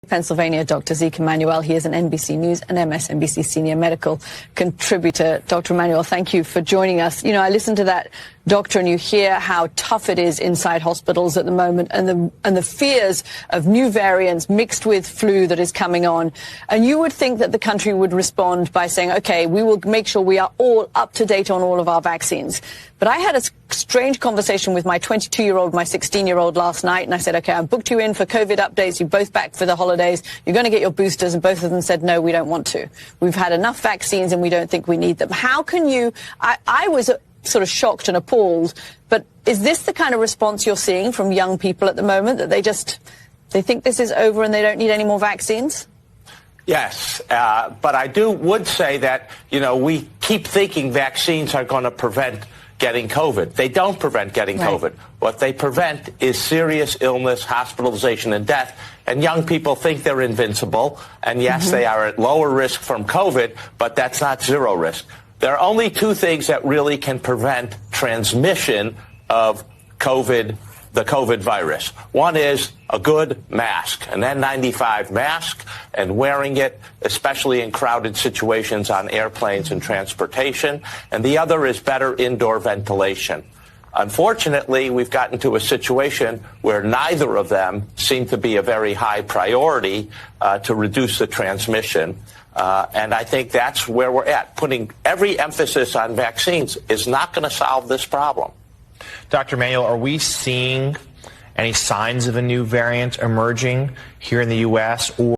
Pennsylvania, Dr. Zeke Emanuel. He is an NBC News and MSNBC senior medical contributor. Dr. Emanuel, thank you for joining us. You know, I listened to that doctor and you hear how tough it is inside hospitals at the moment and the fears of new variants mixed with flu that is coming on. And you would think that the country would respond by saying, OK, we will make sure we are all up to date on all of our vaccines. But I had a strange conversation with my 22-year-old, my 16-year-old last night, and I said, OK, I booked you in for COVID updates. You're both back for the holidays. You're going to get your boosters. And both of them said, no, we don't want to. We've had enough vaccines and we don't think we need them. How can you I was sort of shocked and appalled. But is this the kind of response you're seeing from young people at the moment, that they think this is over and they don't need any more vaccines? Yes, but I would say that, you know, we keep thinking vaccines are going to prevent getting COVID. They don't prevent getting COVID. What they prevent is serious illness, hospitalization, and death. And young people think they're invincible. And yes, they are at lower risk from COVID, but that's not zero risk. There are only two things that really can prevent transmission of COVID, the COVID virus. One is a good mask, an N95 mask, and wearing it, especially in crowded situations on airplanes and transportation. And the other is better indoor ventilation. Unfortunately, we've gotten to a situation where neither of them seem to be a very high priority to reduce the transmission. And I think that's where we're at. Putting every emphasis on vaccines is not going to solve this problem. Dr. Emanuel, are we seeing any signs of a new variant emerging here in the U.S., or